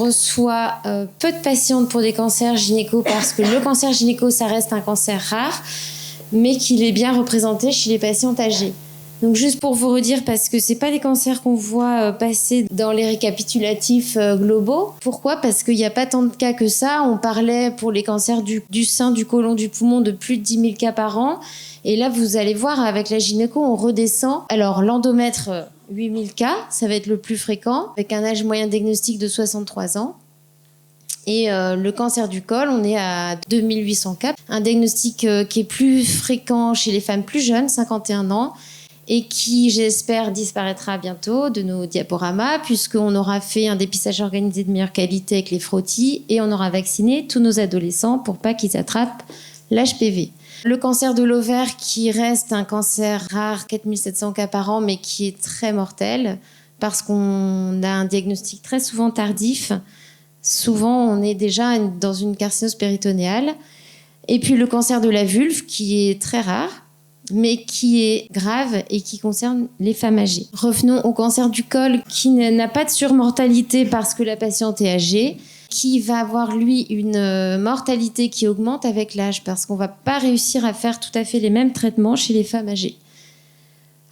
reçoit peu de patientes pour des cancers gynéco parce que le cancer gynéco, ça reste un cancer rare, mais qu'il est bien représenté chez les patientes âgées. Donc juste pour vous redire, parce que c'est pas des cancers qu'on voit passer dans les récapitulatifs globaux. Pourquoi ? Parce qu'il n'y a pas tant de cas que ça. On parlait pour les cancers du sein, du côlon, du poumon de plus de 10 000 cas par an. Et là, vous allez voir, avec la gynéco, on redescend. Alors l'endomètre, 8 000 cas, ça va être le plus fréquent, avec un âge moyen diagnostic de 63 ans. Et le cancer du col, on est à 2800 cas. Un diagnostic qui est plus fréquent chez les femmes plus jeunes, 51 ans, et qui, j'espère, disparaîtra bientôt de nos diaporamas, puisqu'on aura fait un dépistage organisé de meilleure qualité avec les frottis et on aura vacciné tous nos adolescents pour pas qu'ils attrapent l'HPV. Le cancer de l'ovaire qui reste un cancer rare, 4700 cas par an, mais qui est très mortel, parce qu'on a un diagnostic très souvent tardif. Souvent, on est déjà dans une carcinose péritonéale. Et puis le cancer de la vulve, qui est très rare, mais qui est grave et qui concerne les femmes âgées. Revenons au cancer du col, qui n'a pas de surmortalité parce que la patiente est âgée, qui va avoir, lui, une mortalité qui augmente avec l'âge, parce qu'on ne va pas réussir à faire tout à fait les mêmes traitements chez les femmes âgées.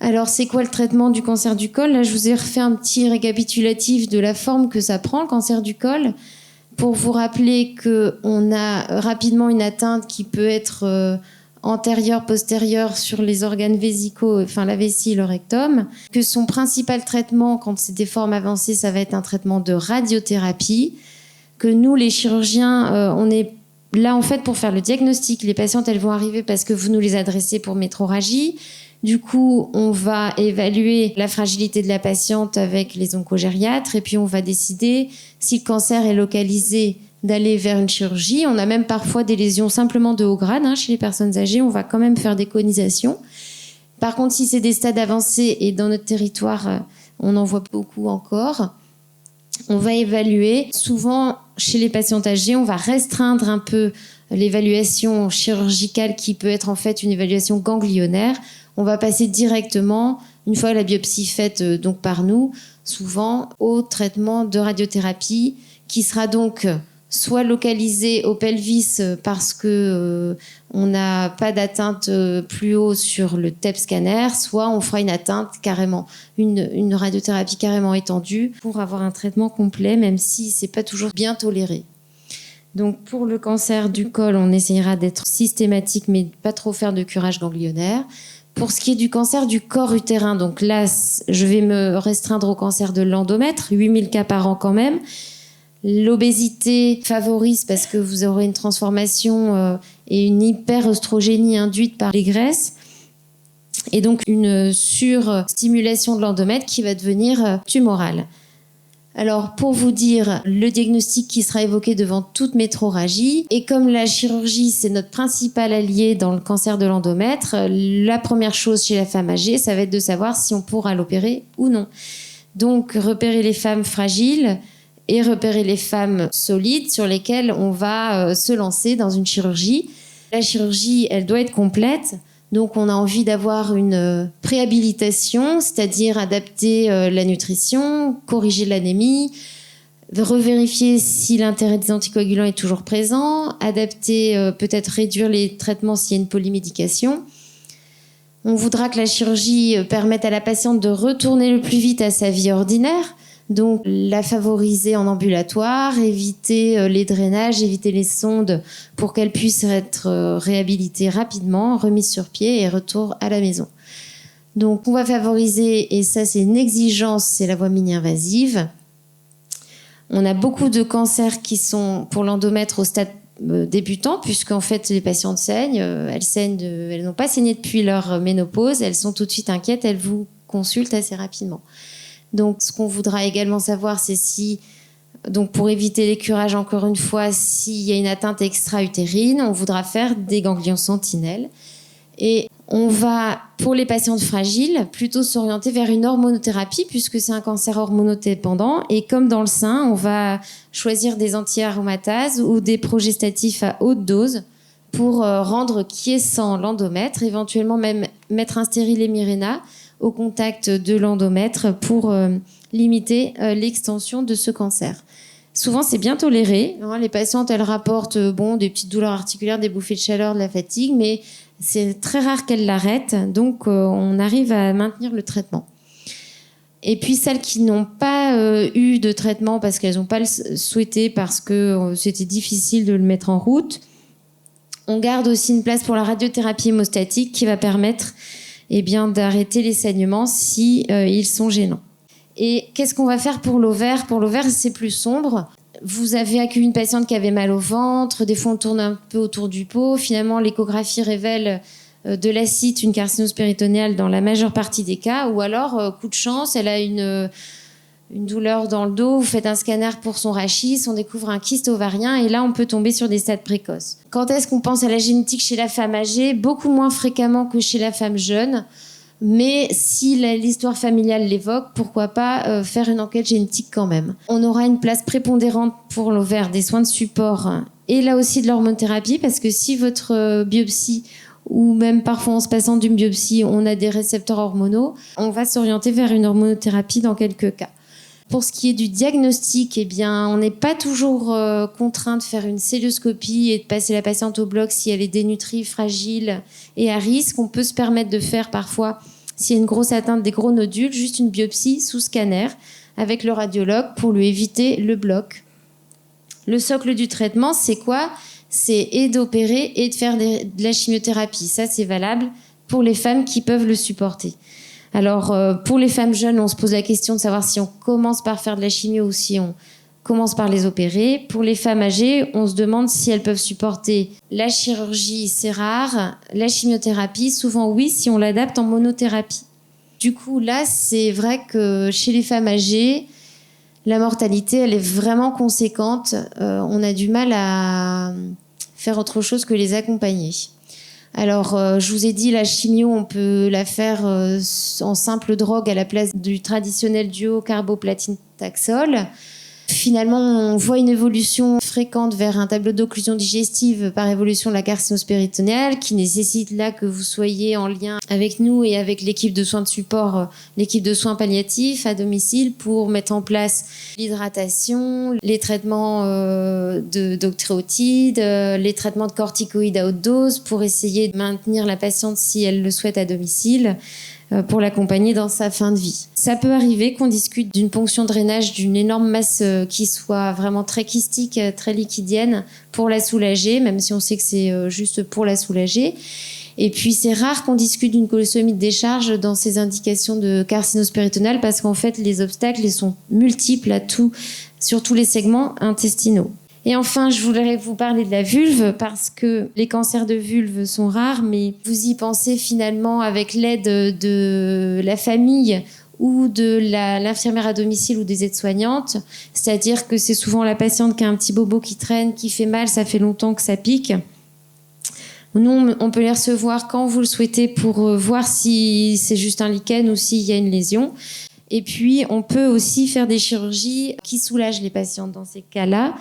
Alors, c'est quoi le traitement du cancer du col ? Là, je vous ai refait un petit récapitulatif de la forme que ça prend, le cancer du col, pour vous rappeler qu'on a rapidement une atteinte qui peut être antérieure, postérieure sur les organes vésicaux, enfin la vessie et le rectum, que son principal traitement, quand c'est des formes avancées, ça va être un traitement de radiothérapie, que nous, les chirurgiens, on est là en fait pour faire le diagnostic. Les patientes, elles vont arriver parce que vous nous les adressez pour métrorragie. Du coup, on va évaluer la fragilité de la patiente avec les oncogériatres et puis on va décider si le cancer est localisé d'aller vers une chirurgie. On a même parfois des lésions simplement de haut grade chez les personnes âgées. On va quand même faire des conisations. Par contre, si c'est des stades avancés et dans notre territoire, on en voit beaucoup encore, on va évaluer. Souvent, chez les patientes âgées, on va restreindre un peu l'évaluation chirurgicale qui peut être en fait une évaluation ganglionnaire. On va passer directement, une fois la biopsie faite donc par nous, souvent au traitement de radiothérapie qui sera donc soit localisé au pelvis parce que on n'a pas d'atteinte plus haut sur le TEP scanner, soit on fera une atteinte carrément, une radiothérapie carrément étendue pour avoir un traitement complet, même si c'est pas toujours bien toléré. Donc pour le cancer du col, on essayera d'être systématique, mais pas trop faire de curage ganglionnaire. Pour ce qui est du cancer du corps utérin, donc là, je vais me restreindre au cancer de l'endomètre, 8000 cas par an quand même. L'obésité favorise parce que vous aurez une transformation et une hyperœstrogénie induite par les graisses. Et donc une surstimulation de l'endomètre qui va devenir tumorale. Alors, pour vous dire, le diagnostic qui sera évoqué devant toute métrorragie, et comme la chirurgie, c'est notre principal allié dans le cancer de l'endomètre, la première chose chez la femme âgée, ça va être de savoir si on pourra l'opérer ou non. Donc, repérer les femmes fragiles et repérer les femmes solides sur lesquelles on va se lancer dans une chirurgie. La chirurgie, elle doit être complète. Donc, on a envie d'avoir une préhabilitation, c'est-à-dire adapter la nutrition, corriger l'anémie, revérifier si l'intérêt des anticoagulants est toujours présent, adapter, peut-être réduire les traitements s'il y a une polymédication. On voudra que la chirurgie permette à la patiente de retourner le plus vite à sa vie ordinaire, donc la favoriser en ambulatoire, éviter les drainages, éviter les sondes pour qu'elle puisse être réhabilitée rapidement, remise sur pied et retour à la maison. Donc on va favoriser, et ça c'est une exigence, c'est la voie mini-invasive. On a beaucoup de cancers qui sont pour l'endomètre au stade débutant, puisqu'en fait les patientes saignent, elles n'ont pas saigné depuis leur ménopause, elles sont tout de suite inquiètes, elles vous consultent assez rapidement. Donc, ce qu'on voudra également savoir, c'est si, donc pour éviter les curages, encore une fois, s'il y a une atteinte extra-utérine, on voudra faire des ganglions sentinelles. Et on va, pour les patientes fragiles, plutôt s'orienter vers une hormonothérapie, puisque c'est un cancer hormonodépendant. Et comme dans le sein, on va choisir des anti-aromatases ou des progestatifs à haute dose pour rendre quiescent l'endomètre, éventuellement même mettre un stérilet Mirena au contact de l'endomètre pour limiter l'extension de ce cancer. Souvent, c'est bien toléré. Les patientes, elles rapportent des petites douleurs articulaires, des bouffées de chaleur, de la fatigue, mais c'est très rare qu'elles l'arrêtent. Donc, on arrive à maintenir le traitement. Et puis, celles qui n'ont pas eu de traitement parce qu'elles n'ont pas le souhaité, parce que c'était difficile de le mettre en route, on garde aussi une place pour la radiothérapie hémostatique qui va permettre d'arrêter les saignements si ils sont gênants. Et qu'est-ce qu'on va faire pour l'ovaire ? Pour l'ovaire, c'est plus sombre. Vous avez accueilli une patiente qui avait mal au ventre. Des fois, on tourne un peu autour du pot. Finalement, l'échographie révèle de l'acide, une carcinose péritonéale dans la majeure partie des cas. Ou alors, coup de chance, elle a une douleur dans le dos. Vous faites un scanner pour son rachis. On découvre un kyste ovarien. Et là, on peut tomber sur des stades précoces. Quand est-ce qu'on pense à la génétique chez la femme âgée ? Beaucoup moins fréquemment que chez la femme jeune. Mais si l'histoire familiale l'évoque, pourquoi pas faire une enquête génétique quand même. On aura une place prépondérante pour l'ovaire des soins de support et là aussi de l'hormonothérapie, parce que si votre biopsie, ou même parfois en se passant d'une biopsie, on a des récepteurs hormonaux, on va s'orienter vers une hormonothérapie dans quelques cas. Pour ce qui est du diagnostic, on n'est pas toujours contraint de faire une célioscopie et de passer la patiente au bloc si elle est dénutrie, fragile et à risque. On peut se permettre de faire parfois, s'il y a une grosse atteinte des gros nodules, juste une biopsie sous scanner avec le radiologue pour lui éviter le bloc. Le socle du traitement, c'est quoi ? C'est et d'opérer et de faire de la chimiothérapie. Ça, c'est valable pour les femmes qui peuvent le supporter. Alors, pour les femmes jeunes, on se pose la question de savoir si on commence par faire de la chimio ou si on commence par les opérer. Pour les femmes âgées, on se demande si elles peuvent supporter la chirurgie, c'est rare. La chimiothérapie, souvent oui, si on l'adapte en monothérapie. Du coup, là, c'est vrai que chez les femmes âgées, la mortalité, elle est vraiment conséquente. On a du mal à faire autre chose que les accompagner. Alors, je vous ai dit, la chimio, on peut la faire en simple drogue à la place du traditionnel duo carboplatine-taxol. Finalement, on voit une évolution fréquente vers un tableau d'occlusion digestive par évolution de la carcinose péritonéale qui nécessite là que vous soyez en lien avec nous et avec l'équipe de soins de support, l'équipe de soins palliatifs à domicile pour mettre en place l'hydratation, les traitements d'octréotides, les traitements de corticoïdes à haute dose pour essayer de maintenir la patiente si elle le souhaite à domicile, pour l'accompagner dans sa fin de vie. Ça peut arriver qu'on discute d'une ponction drainage d'une énorme masse qui soit vraiment très kystique, très liquidienne, pour la soulager, même si on sait que c'est juste pour la soulager. Et puis c'est rare qu'on discute d'une colostomie de décharge dans ces indications de carcinose péritonéale parce qu'en fait les obstacles ils sont multiples sur tous les segments intestinaux. Et enfin, je voudrais vous parler de la vulve parce que les cancers de vulve sont rares, mais vous y pensez finalement avec l'aide de la famille ou de l'infirmière à domicile ou des aides-soignantes. C'est-à-dire que c'est souvent la patiente qui a un petit bobo qui traîne, qui fait mal, ça fait longtemps que ça pique. Nous, on peut les recevoir quand vous le souhaitez pour voir si c'est juste un lichen ou s'il y a une lésion. Et puis, on peut aussi faire des chirurgies qui soulagent les patientes dans ces cas-là.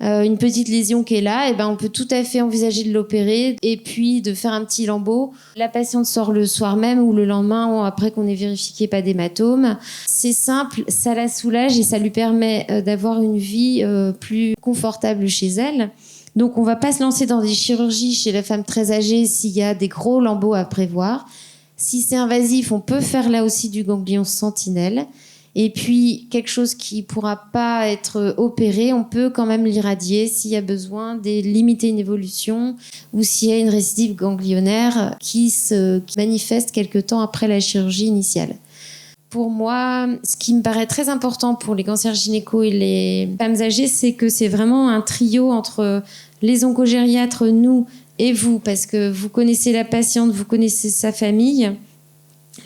Une petite lésion qui est là, on peut tout à fait envisager de l'opérer et puis de faire un petit lambeau. La patiente sort le soir même ou le lendemain après qu'on ait vérifié qu'il n'y ait pas d'hématome. C'est simple, ça la soulage et ça lui permet d'avoir une vie plus confortable chez elle. Donc on ne va pas se lancer dans des chirurgies chez la femme très âgée s'il y a des gros lambeaux à prévoir. Si c'est invasif, on peut faire là aussi du ganglion sentinelle. Et puis, quelque chose qui ne pourra pas être opéré, on peut quand même l'irradier s'il y a besoin de limiter une évolution ou s'il y a une récidive ganglionnaire qui manifeste quelque temps après la chirurgie initiale. Pour moi, ce qui me paraît très important pour les cancers gynéco et les femmes âgées, c'est que c'est vraiment un trio entre les oncogériatres, nous et vous, parce que vous connaissez la patiente, vous connaissez sa famille.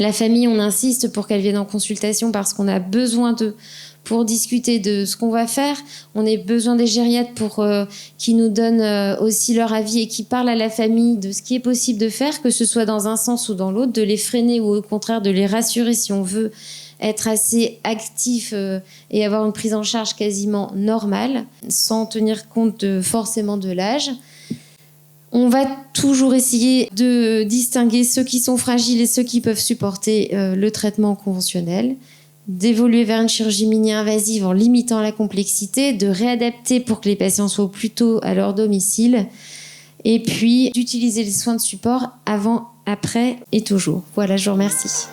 La famille, on insiste pour qu'elle vienne en consultation parce qu'on a besoin d'eux pour discuter de ce qu'on va faire. On a besoin des gériatres qui nous donnent aussi leur avis et qui parlent à la famille de ce qui est possible de faire, que ce soit dans un sens ou dans l'autre, de les freiner ou au contraire de les rassurer si on veut être assez actif et avoir une prise en charge quasiment normale, sans tenir compte forcément de l'âge. On va toujours essayer de distinguer ceux qui sont fragiles et ceux qui peuvent supporter le traitement conventionnel. d'évoluer vers une chirurgie mini-invasive en limitant la complexité, de réadapter pour que les patients soient plus tôt à leur domicile, et puis d'utiliser les soins de support avant, après et toujours. Voilà, je vous remercie.